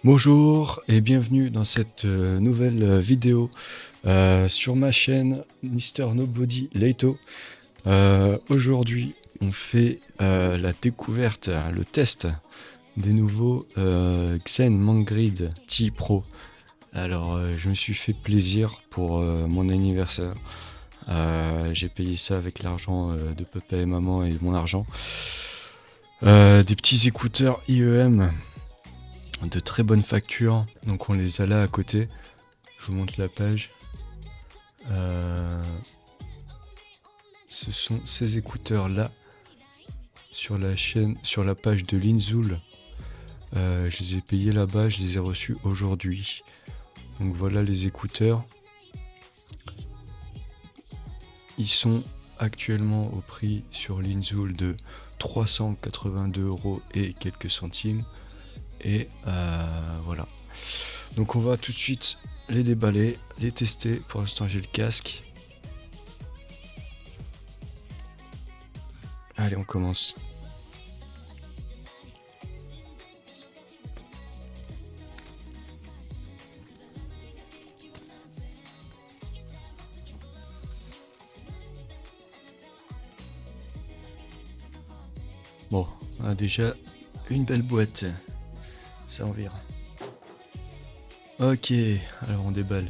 Bonjour et bienvenue dans cette nouvelle vidéo sur ma chaîne Mister Nobody Leito. Aujourd'hui, on fait la découverte, le test des nouveaux Xen Mangrid T Pro. Alors, je me suis fait plaisir pour mon anniversaire. J'ai payé ça avec l'argent de papa et maman et mon argent. Des petits écouteurs IEM de très bonne facture, donc on les a là à côté. Je vous montre la page. Ce sont ces écouteurs là sur la chaîne, sur la page de Linzoul. Je les ai payés là-bas, je les ai reçus aujourd'hui. Donc voilà les écouteurs. Ils sont actuellement au prix sur Linzoul de 382 € et quelques centimes. Et voilà. Donc on va tout de suite les déballer, les tester. Pour l'instant j'ai le casque. Allez, on commence. Bon, on a déjà une belle boîte. Ça en vire. Ok, alors on déballe.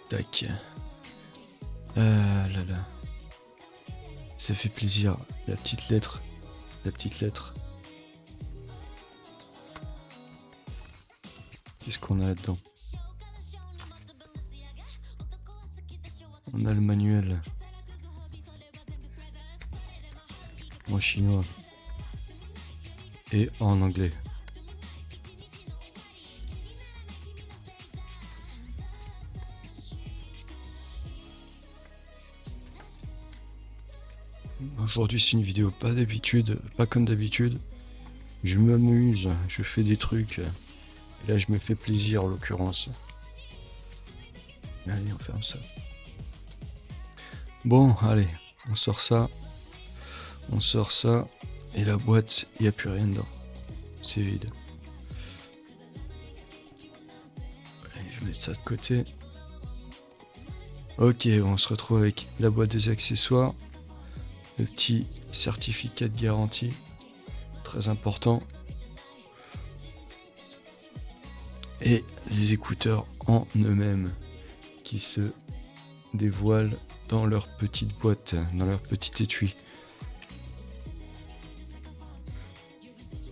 Tac. Ah là là. Ça fait plaisir. La petite lettre. La petite lettre. Qu'est-ce qu'on a là-dedans? On a le manuel. En chinois. Et en anglais. Aujourd'hui c'est une vidéo pas comme d'habitude. Je m'amuse, je fais des trucs. Et là je me fais plaisir en l'occurrence. Allez, on ferme ça. Bon, allez, on sort ça. On sort ça. Et la boîte, il n'y a plus rien dedans. C'est vide. Allez, je vais mettre ça de côté. Ok, on se retrouve avec la boîte des accessoires. Le petit certificat de garantie. Très important. Et les écouteurs en eux-mêmes qui se dévoilent dans leur petite boîte, dans leur petit étui.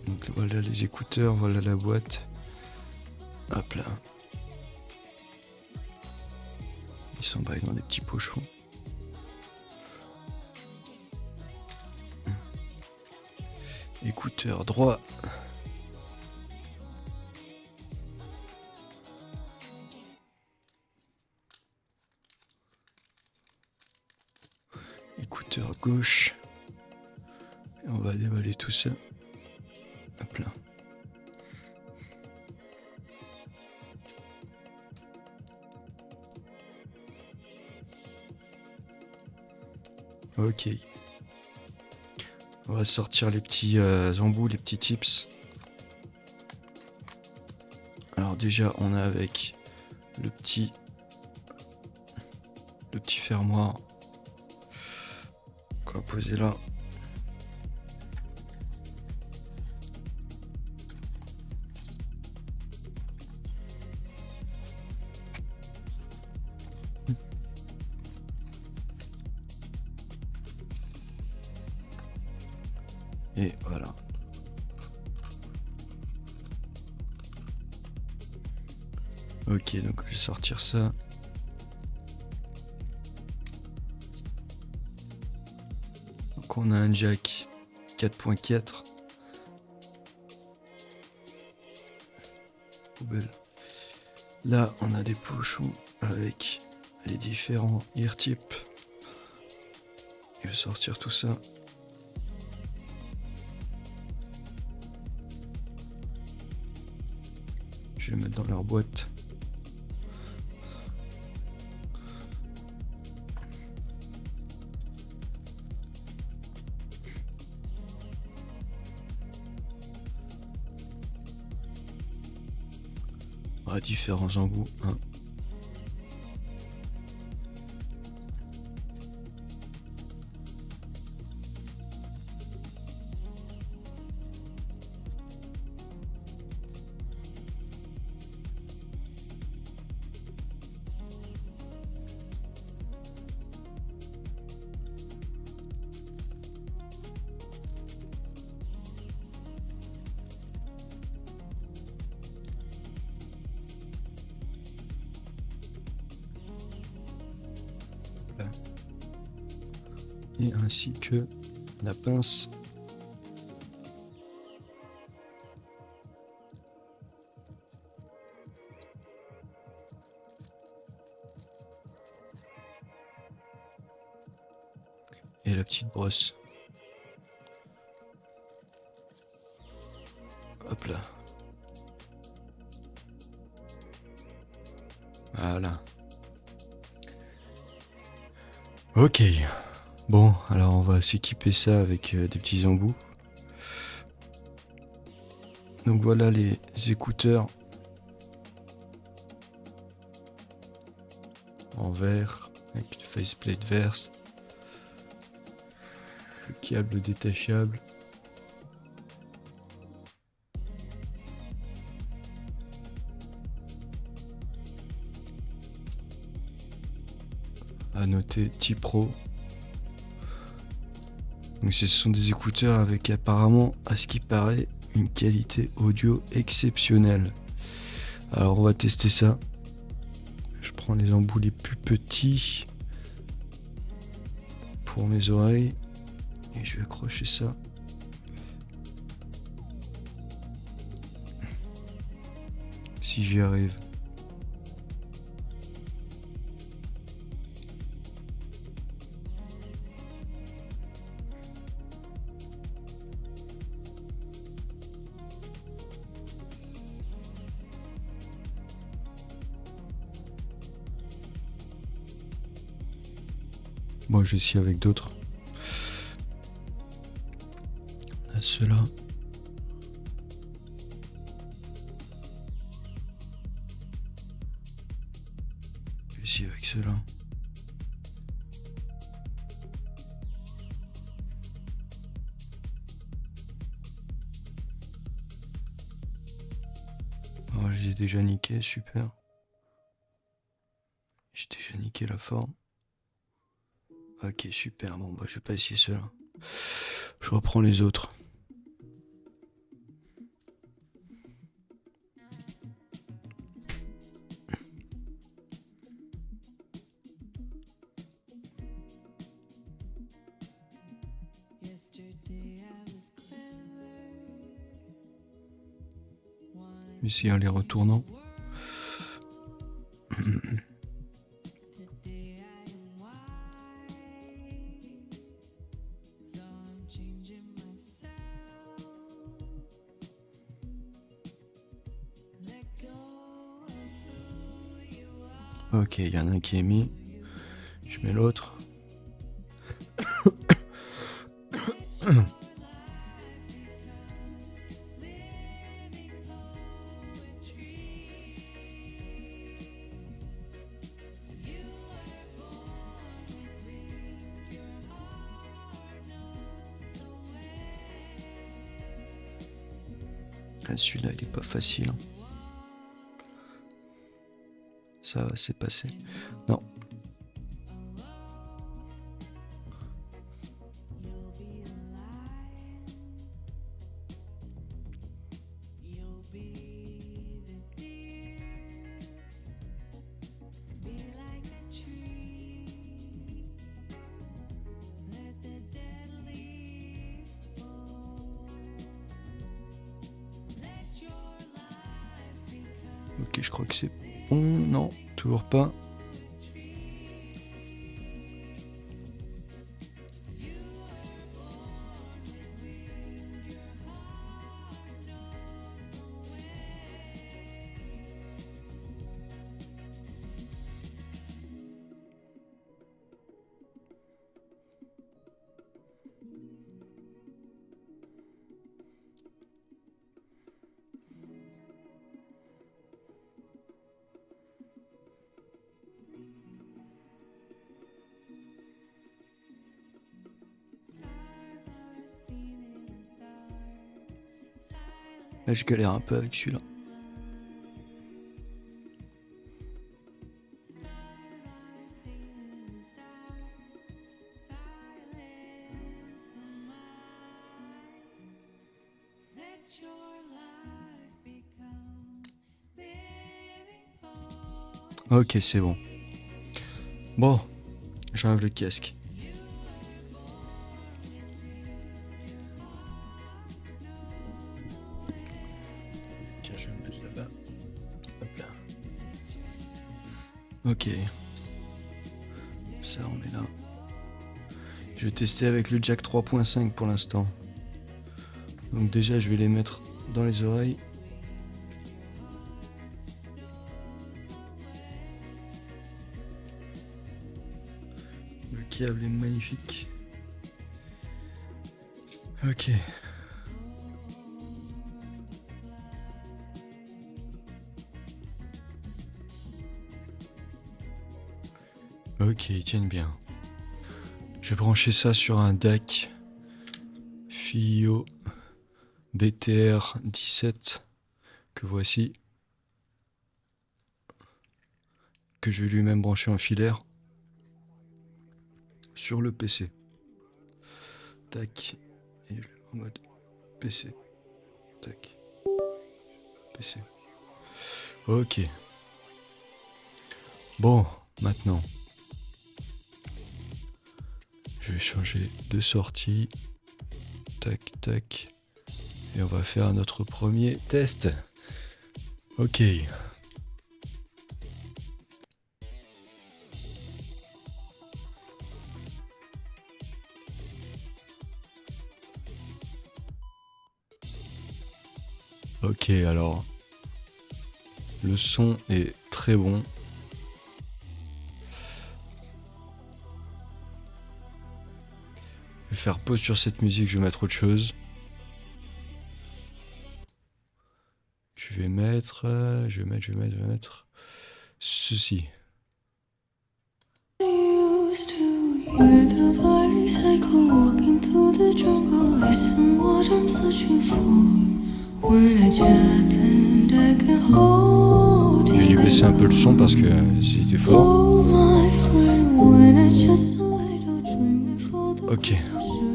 Donc voilà les écouteurs, voilà la boîte. Hop là. Ils s'embaillent dans des petits pochons. Écouteurs droit. Écouteurs gauche. Et on va déballer tout ça. Hop là. Ok. On va sortir les petits embouts, les petits tips. Alors déjà, on a avec le petit fermoir qu'on va poser là. Et voilà. Ok, donc je vais sortir ça. Donc on a un jack 4.4. Poubelle. Là, on a des pochons avec les différents ear tips. Je vais sortir tout ça. Je vais les mettre dans leur boîte. différents embouts, hein. Et ainsi que la pince. Et la petite brosse. Hop là. Voilà. Ok. Bon, alors on va s'équiper ça avec des petits embouts. Donc voilà les écouteurs en verre avec une faceplate verte. Le câble détachable. À noter T-Pro. Donc ce sont des écouteurs avec apparemment, à ce qui paraît, une qualité audio exceptionnelle. Alors on va tester ça. Je prends les embouts les plus petits pour mes oreilles et je vais accrocher ça. Si j'y arrive. Bon, je vais essayer avec d'autres. Là, ceux-là. Je vais essayer avec ceux-là. Oh, je les ai déjà niqués, super. J'ai déjà niqué la forme. Ok, super. Bon, bah, je vais pas essayer ceux-là. Je reprends les autres. Je vais essayer en les retournant. Ok, il y en a un qui est mis. Je mets l'autre. Ah, celui-là, il est pas facile, hein. Ça, c'est passé. Non. Ok, je crois que c'est bon. Non, toujours pas. Là, je galère un peu avec celui-là. Ok, c'est bon. Bon, j'enlève le casque. Tiens, je vais me mettre là-bas. Hop là. Ok. Ça, on est là. Je vais tester avec le jack 3.5 pour l'instant. Donc déjà, je vais les mettre dans les oreilles. Le câble est magnifique. Ok. Ok, ils tiennent bien. Je vais brancher ça sur un DAC FiiO BTR 17 que voici. Que je vais lui-même brancher en filaire sur le PC. Tac. Et je le mets en mode PC. Tac. PC. Ok. Bon, maintenant. Je vais changer de sortie. Tac, tac. Et on va faire notre premier test. Ok. Ok, alors. Le son est très bon. Je vais faire pause sur cette musique, je vais mettre autre chose. Je vais mettre ceci. J'ai dû baisser un peu le son parce que c'était fort. Ok,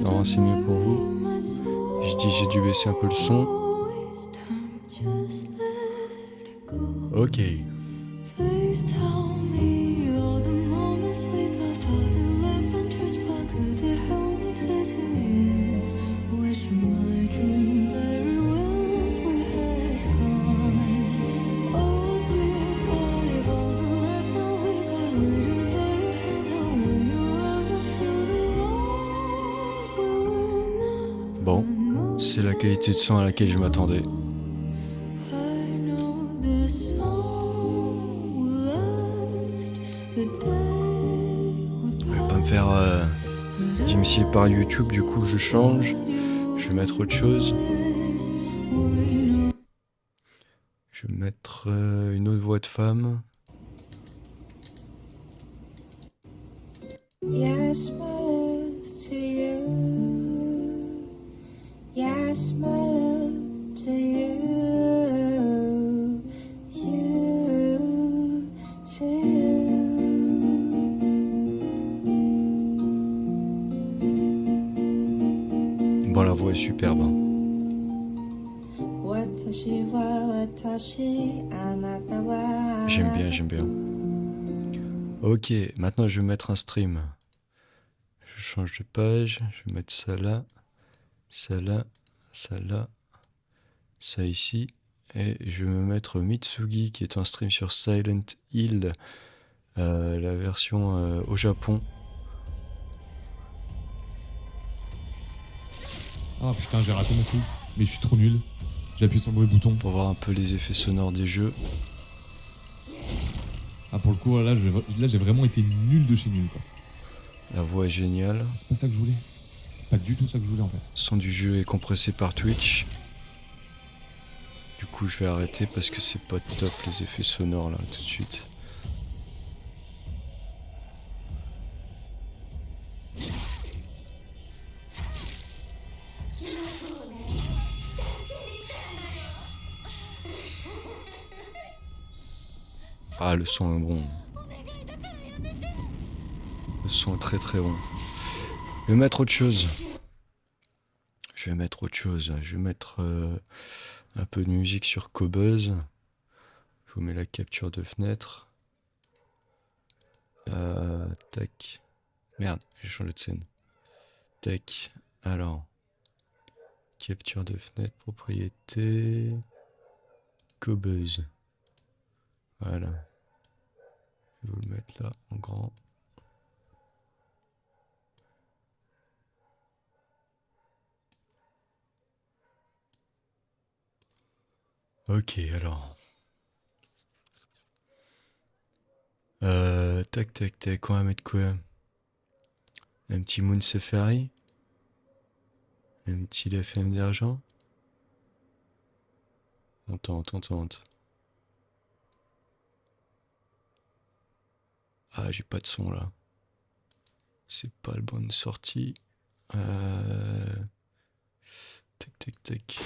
non, c'est mieux pour vous. Je dis j'ai dû baisser un peu le son. Ok. Bon, c'est la qualité de son à laquelle je m'attendais. Je vais pas me faire d'initier par YouTube, du coup je change. Je vais mettre autre chose. Je vais mettre une autre voix de femme. Yes, my love to you. Yes, my love to you. You to you. Bon, la voix est superbe. Hein. J'aime bien, j'aime bien. Ok, maintenant je vais mettre un stream. Je change de page, je vais mettre ça là, ça là, ça là, ça ici. Et je vais me mettre Mitsugi qui est en stream sur Silent Hill, la version au Japon. Ah putain, j'ai raté mon coup, mais je suis trop nul. J'appuie sur le mauvais bouton. Pour voir un peu les effets sonores des jeux. Ah pour le coup, là j'ai vraiment été nul de chez nul quoi. La voix est géniale. C'est pas ça que je voulais. C'est pas du tout ça que je voulais en fait. Le son du jeu est compressé par Twitch. Du coup je vais arrêter parce que c'est pas top les effets sonores là tout de suite. Ah, le son est bon. Le son est très très bon. Je vais mettre autre chose. Je vais mettre un peu de musique sur Cobuzz. Je vous mets la capture de fenêtre. Tac. Merde, j'ai changé de scène. Tac. Alors. Capture de fenêtre, propriété. Cobuzz. Voilà. Je vais vous le mettre là en grand. Ok, alors. Tac, tac, tac. On va mettre quoi? Un petit Moon Safari. Un petit FM d'argent. On tente. Ah, j'ai pas de son là. C'est pas le bonne sortie. Tac, tac, tac.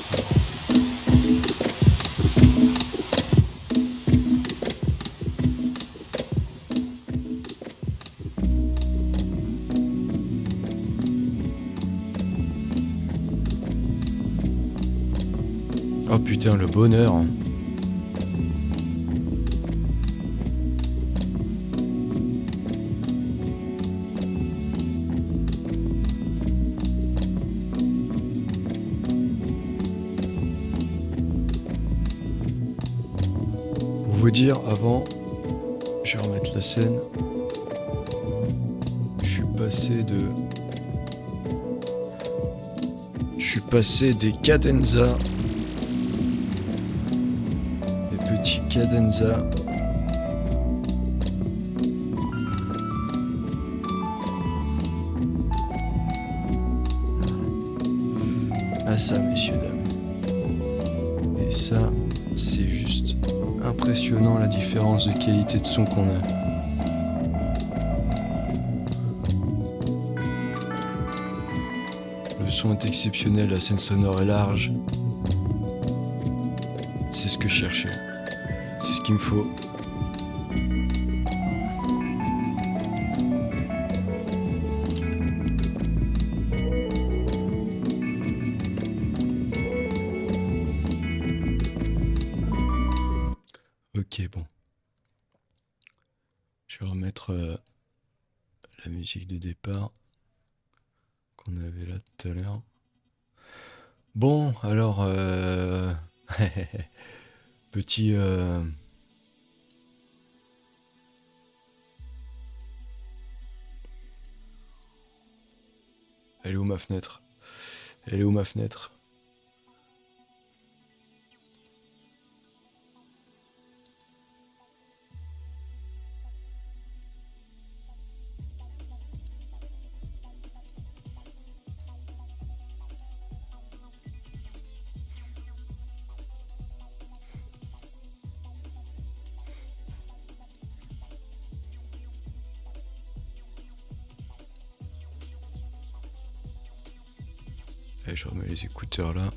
Oh putain, le bonheur. Pour vous dire, avant, je vais remettre la scène. Je suis passé des cadenza. Des petits cadenza. À ça, messieurs, dames. Et ça, c'est juste impressionnant la différence de qualité de son qu'on a. Le son est exceptionnel, la scène sonore est large. C'est ce que je cherchais. C'est ce qu'il me faut. Ok, bon. Je vais remettre la musique de départ qu'on avait là tout à l'heure. Bon, alors, petit... Elle est où ma fenêtre? Elle est où ma fenêtre? Allez, je remets les écouteurs là.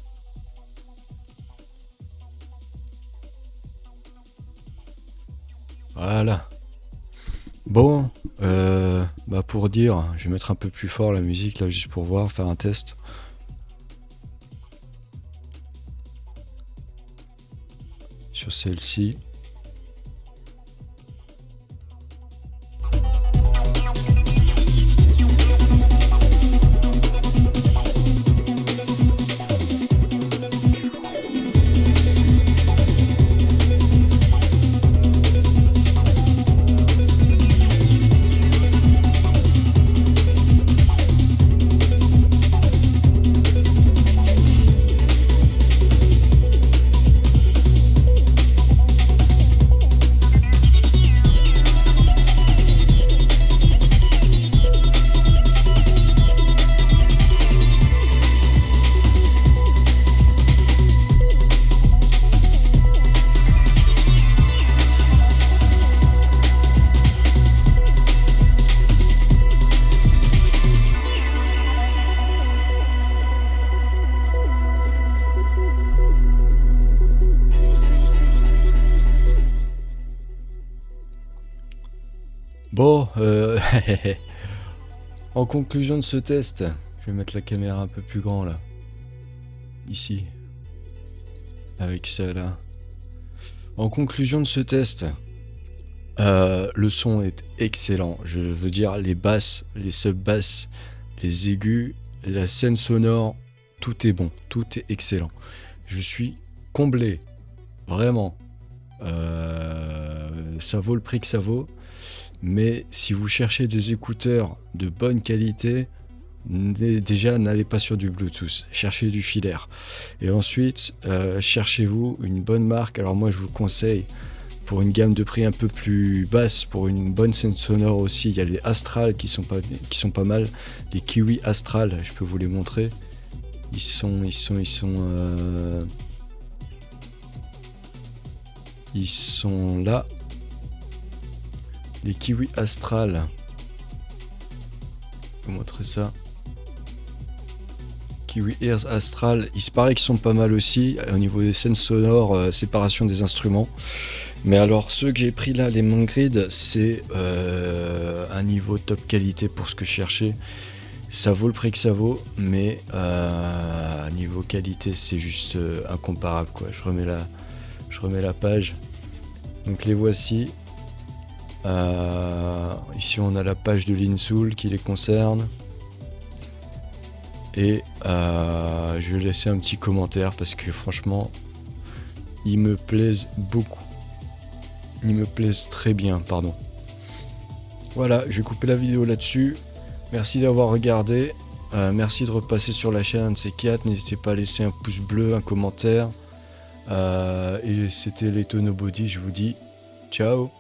Voilà. Bon, bah pour dire, je vais mettre un peu plus fort la musique là, juste pour voir, faire un test. Sur celle-ci. Bon, en conclusion de ce test, je vais mettre la caméra un peu plus grand là. Ici. Avec ça là. En conclusion de ce test, le son est excellent. Je veux dire, les basses, les sub-basses, les aigus, la scène sonore, tout est bon, tout est excellent. Je suis comblé, vraiment. Ça vaut le prix que ça vaut. Mais si vous cherchez des écouteurs de bonne qualité, déjà n'allez pas sur du Bluetooth, cherchez du filaire. Et ensuite, cherchez-vous une bonne marque. Alors moi je vous conseille, pour une gamme de prix un peu plus basse, pour une bonne scène sonore aussi, il y a les Astral qui sont pas mal. Les Kiwi Astral, je peux vous les montrer. Ils sont là. Les Kiwi Astral. Je vais vous montrer ça. Kiwi Ears Astral. Il se paraît qu'ils sont pas mal aussi. Au niveau des scènes sonores, séparation des instruments. Mais alors, ceux que j'ai pris là, les Mangrid, c'est un niveau top qualité pour ce que je cherchais. Ça vaut le prix que ça vaut, mais niveau qualité, c'est juste incomparable, quoi. Je remets la page. Donc les voici. Ici on a la page de l'Insoul qui les concerne. Et je vais laisser un petit commentaire parce que franchement, ils me plaisent beaucoup. Ils me plaisent très bien, pardon. Voilà, je vais couper la vidéo là-dessus. Merci d'avoir regardé. Merci de repasser sur la chaîne c'est 4. N'hésitez pas à laisser un pouce bleu, un commentaire. Et c'était Leito Nobody, je vous dis ciao.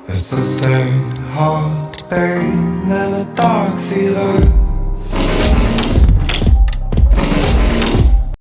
A sustained heart pain and a dark fever.